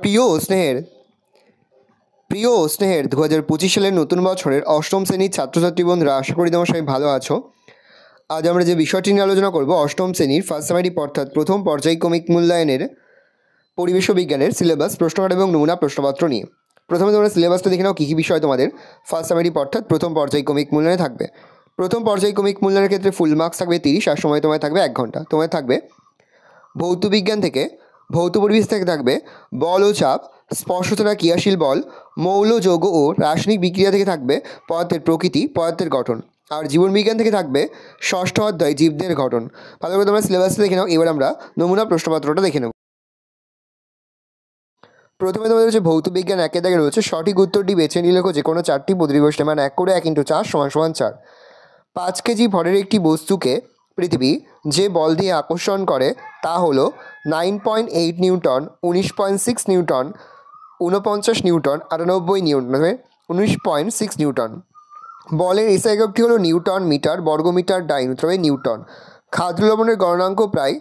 প্রিয় ও স্নেহের 2025 সালের নতুন বছরের অষ্টম শ্রেণীর ছাত্রছাত্রী বন্ধুরা, আশা করি তোমরা সবাই ভালো আছো। আজ আমরা যে বিষয়টি নিয়ে আলোচনা করব অষ্টম শ্রেণীর ফার্স্ট সামারিক অর্থাৎ প্রথম পর্যায়ক্রমিক মূল্যায়নের পরিবেশ বিজ্ঞানের সিলেবাস, প্রশ্নকার এবং নমুনা প্রশ্নপত্র নিয়ে। প্রথমে তোমরা সিলেবাসটা দেখে নাও কী কী বিষয় তোমাদের ফার্স্ট সামারিক অর্থাৎ প্রথম পর্যায়ক্রমিক মূল্যায়নে থাকবে। প্রথম পর্যায়ক্রমিক মূল্যায়নের ক্ষেত্রে ফুল মার্কস থাকবে 30, আর সময় তোমায় থাকবে 1 ঘন্টা। তোমায় থাকবে ভৌতবিজ্ঞান থেকে, ভৌত পরিবেশ থেকে থাকবে বল ও চাপ, স্পর্শ ছাড়া ক্রিয়াশীল বল, মৌল যৌগ ও রাসায়নিক বিক্রিয়া থেকে থাকবে পদার্থের প্রকৃতি, পদার্থের গঠন। আর জীবনবিজ্ঞান থেকে থাকবে ষষ্ঠ অধ্যায় জীবদের গঠন। ভালো করে তোমরা সিলেবাসটা দেখে নাও। এবার আমরা নমুনা প্রশ্নপত্রটা দেখে নেব। প্রথমে তোমাদের হচ্ছে ভৌতবিজ্ঞান 1 দাগে রয়েছে সঠিক উত্তরটি বেছে নিয়ে লেখো যে কোনো 4টি প্রতিবিষ্ট মান 1 করে 1 × 4 = 4। 5 কেজি ভরের একটি বস্তুকে পৃথিবী যে বল দিয়ে আকর্ষণ করে তা হলো 9.8 Newton, 19.6 Newton, 49 Newton, 98 Newton, 19.6 Newton. বলের এসআই এককটি হলো নিউটন মিটার বর্গমিটার ডাইন, তবে নিউটন। খাদ্য লবণের গণনাঙ্ক প্রায়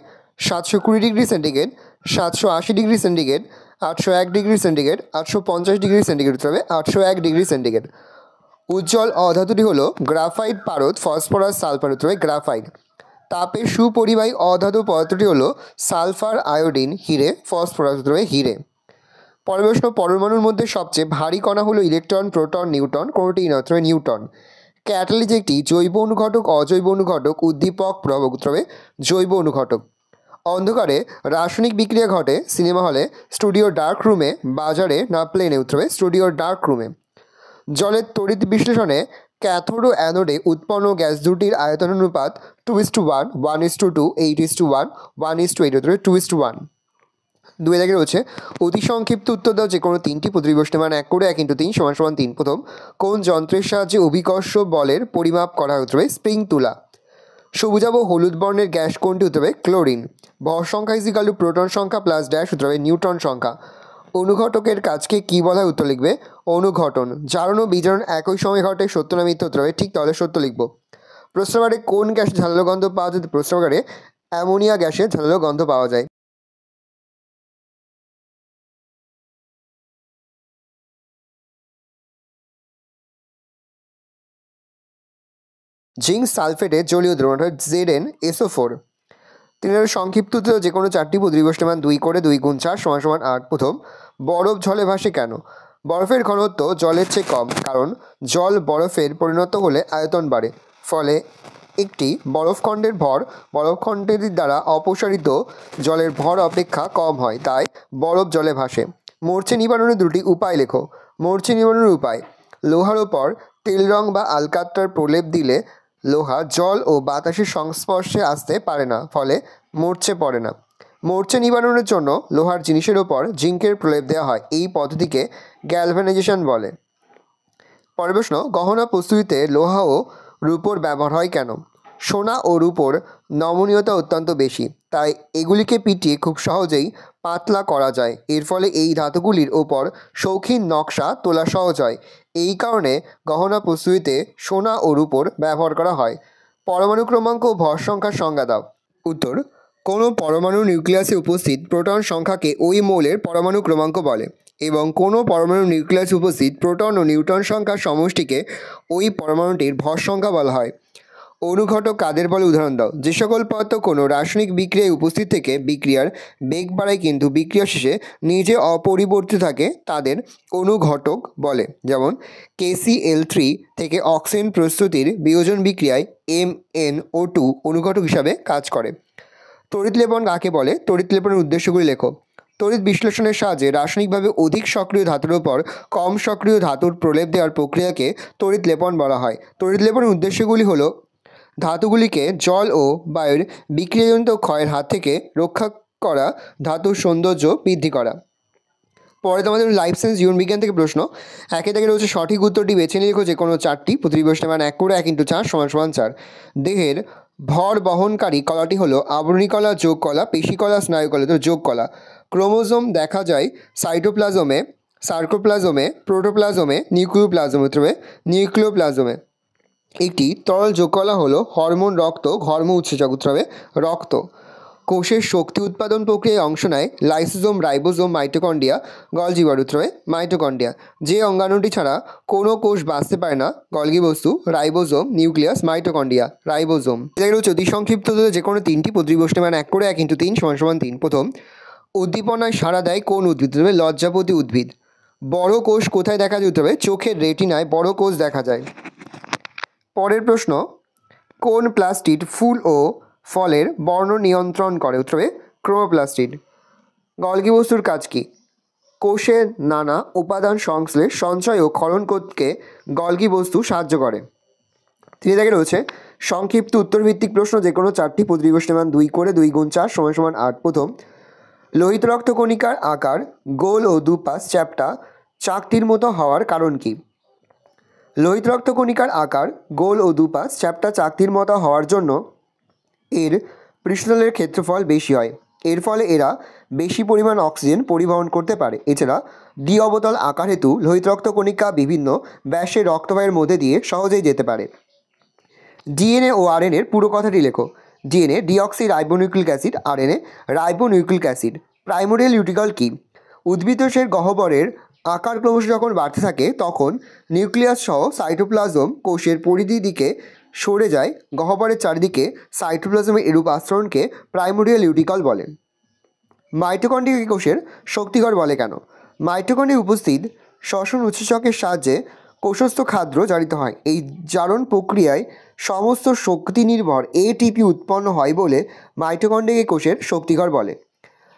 720 degree centigrade, 780 degree centigrade, 801 degree centigrade, 850 degree centigrade, তবে 801 ডিগ্রি সেন্টিগ্রেড। উজ্জ্বল অধাতুটি হলো গ্রাফাইট, পারদ, ফসফরাস, সালফার, তবে গ্রাফাইট। তাপের সুপরিবাহী অধাতু পদার্থটি হলো সালফার, আয়োডিন, হিরে, ফসফরাস, তবে হিরে। পরবেশন পরমাণুর মধ্যে সবচেয়ে ভারী কণা হলো ইলেকট্রন, প্রোটন, নিউটন, কোনোটি নয়, তবে নিউটন। ক্যাটালিজ একটি জৈব অনুঘটক, অজৈব অনুঘটক, উদ্দীপক, প্রভাবক, তবে জৈব অনুঘটক। অন্ধকারে রাসায়নিক বিক্রিয়া ঘটে সিনেমা হলে, স্টুডিও ডার্ক রুমে, বাজারে না প্লেনে, তবে স্টুডিও ডার্ক রুমে। জলের তড়িৎ বিশ্লেষণে ক্যাথোড ও অ্যানোডে উৎপন্ন গ্যাস দুটির আয়তন অনুপাত 2:1, 1:2, 8:1, 1:8, তবে 2:1। 2 দাগে রয়েছে অতি সংক্ষিপ্ত উত্তর দাও যে কোনো 3টি প্রতিবিষ্ট মান 1 করে 1 × 3 = 3। প্রথম, কোন যন্ত্রের সাহায্যে অভিকর্ষ বলের পরিমাপ করা হতে হবে? স্প্রিং তুলা। সবুজাভ হলুদ বর্ণের গ্যাস কোনটি হতে হবে? ক্লোরিন। ভর সংখ্যা = প্রোটন সংখ্যা প্লাস ড্যাশ হতে হবে নিউটন সংখ্যা। অনুঘটকের কাজকে কি বলা হয়? উত্তর লিখবে অনুঘটন। জারণ ও বিজারণ একই সময় ঘটে, সত্য না মিথ্যা হতে হবে? ঠিক, তাহলে সত্য লিখব। প্রশ্নাগারে কোন গ্যাসে ঝাঁঝালো গন্ধ পাওয়া যায়? প্রশ্নাগারে অ্যামোনিয়া গ্যাসে ঝাঁঝালো গন্ধ পাওয়া যায়। জিঙ্ক সালফেটে জলীয় দ্রবণ অর্থাৎ ZnSO4। 3 সংক্ষিপ্ত উত্তর যে কোনো 4টি প্রতিবিষ্ট মান 2 করে 2 × 4 = 8। প্রথম, বরফ জলে ভাসে কেন? বরফের ঘনত্ব জলের চেয়ে কম, কারণ জল বরফের পরিণত হলে আয়তন বাড়ে, ফলে একটি বরফখণ্ডের ভর বরফখণ্ডের দ্বারা অপসারিত জলের ভর অপেক্ষা কম হয়, তাই বরফ জলে ভাসে। মরচে নিবারণের 2টি উপায় লেখো। মরচে নিবারণের উপায়: লোহার ওপর তেল রং বা আলকাতরার প্রলেপ দিলে লোহা জল ও বাতাসের সংস্পর্শে আসতে পারে না, ফলে মরচে পড়ে না। মরচে নিবারণের জন্য লোহার জিনিসের ওপর জিঙ্কের প্রলেপ দেওয়া হয়, এই পদ্ধতিকে গ্যালভানাইজেশন বলে। পরের প্রশ্ন, গহনা প্রস্তুতিতে লোহা ও রূপোর ব্যবহার হয় কেন? সোনা ও রূপোর নমনীয়তা অত্যন্ত বেশি, তাই এগুলিকে পিটিয়ে খুব সহজেই পাতলা করা যায়। এর ফলে এই ধাতুগুলির ওপর শৌখিন নকশা তোলা সহজ হয়। এই কারণে গহনা প্রস্তুতিতে সোনা ও রূপোর ব্যবহার করা হয়। পরমাণু ক্রমাঙ্ক ও ভর সংখ্যার সংজ্ঞা দাও। উত্তর, কোনো পরমাণুর নিউক্লিয়াসে উপস্থিত প্রোটন সংখ্যাকে ওই মৌলের পরমাণু ক্রমাঙ্ক বলে, এবং কোনো পরমাণুর নিউক্লিয়াসে উপস্থিত প্রোটন ও নিউট্রন সংখ্যার সমষ্টিকে ওই পরমাণুটির ভর সংখ্যা বলা হয়। অনুঘটক কাদের বলে? উদাহরণ দাও। যে সকল পদার্থ কোনো রাসায়নিক বিক্রিয়ায় উপস্থিত থেকে বিক্রিয়ার বেগ বাড়ায় কিন্তু বিক্রিয়া শেষে নিজে অপরিবর্তিত থাকে তাদের অনুঘটক বলে। যেমন KCl3 থেকে অক্সিজেন প্রস্তুতির বিয়োজন বিক্রিয়ায় MnO2 অনুঘটক হিসাবে কাজ করে। তড়িৎ লেপন কাকে বলে? তড়িৎ লেপনের উদ্দেশ্যগুলি লেখো। তড়িৎ বিশ্লেষণের সাহায্যে রাসায়নিকভাবে অধিক সক্রিয় ধাতুর ওপর কম সক্রিয় ধাতুর প্রলেপ দেওয়ার প্রক্রিয়াকে তড়িৎ লেপন বলা হয়। তড়িৎ লেপনের উদ্দেশ্যগুলি হলো ধাতুগুলিকে জল ও বায়ুর বিক্রিয়াজনিত ক্ষয়ের হাত থেকে রক্ষা করা, ধাতুর সৌন্দর্য বৃদ্ধি করা। পরে তোমাদের লাইফ সায়েন্স জীবনবিজ্ঞান থেকে প্রশ্ন 1 দাগে রয়েছে সঠিক উত্তরটি বেছে নিয়ে লেখো যে কোনো 4টি প্রতিবিষ্ট মান 1 করে 1 × 4 = 4। দেহের ভর বহনকারী কলাটি হলো আবরণী কলা, যোগ কলা, পেশি কলা, স্নায়ু কলা, তো যোগ কলা। ক্রোমোজোম দেখা যায় সাইটোপ্লাজমে, সার্কোপ্লাজমে, প্রোটোপ্লাজমে, নিউক্লিওপ্লাজমে, তবে নিউক্লিওপ্লাজমে। একটি তরল যোগ কলা হলো হরমোন রক্ত, হরমোন উৎসেচক, তবে রক্ত। কোষের শক্তি উৎপাদন প্রক্রিয়ায় অংশ নেয় লাইসোজোম, রাইবোজোম, মাইটোকন্ড্রিয়া, গলজি বারুত্রয়ে মাইটোকন্ড্রিয়া। যে অঙ্গাণুটি ছাড়া কোনো কোষ বাঁচতে পারে না, গলগি বস্তু, রাইবোজোম, নিউক্লিয়াস, মাইটোকন্ড্রিয়া, রাইবোজোম। এগুলো হচ্ছে অতি সংক্ষিপ্ত যে কোনো তিনটি প্রতিবষ্টি মান 1 করে 1 × 3 = 3। প্রথম, উদ্দীপনায় সাড়া দেয় কোন উদ্ভিদ? লজ্জাপতি উদ্ভিদ। বড় কোষ কোথায় দেখা যেতে হবে? চোখের রেটিনায় বড় কোষ দেখা যায়। পরের প্রশ্ন, কোন প্লাস্টিড ফুল ও ফলের বর্ণ নিয়ন্ত্রণ করে? উত্তর হবে ক্রোমোপ্লাস্টিড। গলগি বস্তুর কাজ কি? কোষের নানা উপাদান সংশ্লেষ, সঞ্চয় ও ক্ষরণ করতে গলগি বস্তু সাহায্য করে। 3 দাগে রয়েছে সংক্ষিপ্ত উত্তরভিত্তিক প্রশ্ন, যে কোনো 4টি প্রতিবষ্টি মান 2 করে 2 × 4 = 8। প্রথম, লোহিত রক্ত কণিকার আকার গোল ও দুপাশ চ্যাপ্টা চাকতির মতো হওয়ার কারণ কি? লোহিত রক্ত কণিকার আকার গোল ও দুপাশ চ্যাপ্টা চাকতির মতো হওয়ার জন্য এর পৃষ্ঠতলের ক্ষেত্রফল বেশি হয়। এর ফলে এরা বেশি পরিমাণ অক্সিজেন পরিবহন করতে পারে। এছাড়া দ্বি অবতল আকার হেতু লোহিত রক্ত কণিকা বিভিন্ন ব্যাসের রক্তবাহের মধ্যে দিয়ে সহজেই যেতে পারে। ডিএনএ ও আরএনএর পুরো কথাটি লেখো। DNA deoxy ribonucleic acid, RNA ribonucleic acid. Primordial utricle কি? উদ্ভিদকোষের গহ্বরের আকার ক্রমশ যখন বাড়তে থাকে তখন নিউক্লিয়াস সহ সাইটোপ্লাজম কোষের পরিধির দিকে সরে যায়। গহ্বরের চারিদিকে সাইটোপ্লাজমের এরূপ আস্তরণকে প্রাইমোরিয়াল ইউটিকল বলে। মাইটোকন্ড্রিয়া কোষের শক্তিঘর বলে কেন? মাইটোকন্ড্রিয়ায় উপস্থিত শ্বসন উৎসেচকের সাহায্যে কোষস্থ খাদ্য জারিত হয়। এই জারণ প্রক্রিয়ায় সমস্ত শক্তি নির্ভর এটিপি উৎপন্ন হয় বলে মাইটোকন্ড্রিয়া কোষের শক্তিঘর বলে।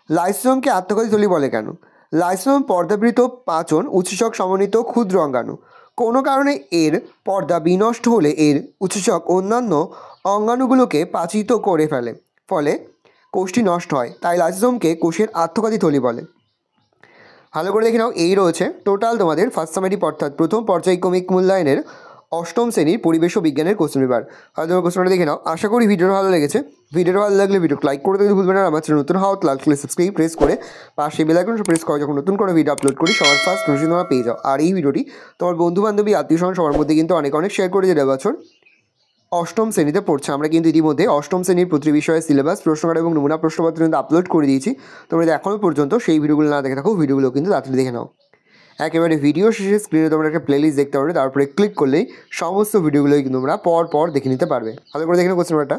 লাইসোজোমকে আত্মঘাতী থলি বলে কেন? লাইসোজোম পর্দাবৃত পাচন উৎসেচক সমন্বিত ক্ষুদ্র অঙ্গাণু। কোনো কারণে এর পর্দা বিনষ্ট হলে এর উৎসেচক অন্যান্য অঙ্গাণুগুলোকে পাচিত করে ফেলে, ফলে কোষটি নষ্ট হয়। তাই লাইসোজোমকে কোষের আত্মঘাতী থলি বলে। ভালো করে দেখে নাও, এই রয়েছে টোটাল তোমাদের ফার্স্ট সামেটিভ অর্থাৎ প্রথম পর্যায়ক্রমিক মূল্যায়নের অষ্টম শ্রেণীর পরিবেশ ও বিজ্ঞানের কোশ্চেন পেপার। হয়তো তোমার কোশ্চেনটা দেখে নাও। আশা করি ভিডিওটা ভালো লেগেছে। ভিডিওটা ভালো লাগলে ভিডিও লাইক করতে ভুলবে না। আমার চ্যানেল নতুন হওয়া লাগলে সাবস্ক্রাইব প্রেস করে পাশে বেল আইকন প্রেস করে যখন নতুন কোনো ভিডিও আপলোড করি সবার ফার্স্ট নোটিফিকেশন তোমরা পেয়ে যাও। আর এই ভিডিওটি তোমার বন্ধু বান্ধবী আত্মীয় স্বজন সবার মধ্যে কিন্তু অনেক শেয়ার করে যে বছর অষ্টম শ্রেণীতে পড়ছে। আমরা কিন্তু ইতিমধ্যে অষ্টম শ্রেণীর প্রতি বিষয়ে সিলেবাস, প্রশ্নকার এবং নমুনা প্রশ্নপত্র কিন্তু আপলোড করে দিয়েছি। তোমরা যদি এখনও পর্যন্ত সেই ভিডিওগুলো না দেখে থাকো, ভিডিওগুলো কিন্তু তাড়াতাড়ি দেখে নাও। একেবারে ভিডিও শেষে স্ক্রিনে তোমরা একটা প্লেলিস্ট দেখতে পারবে, তারপরে ক্লিক করলেই সমস্ত ভিডিওগুলোই কিন্তু তোমরা পর দেখে নিতে পারবে। ভালো করে দেখে নাও কোশ্চেন পেপারটা।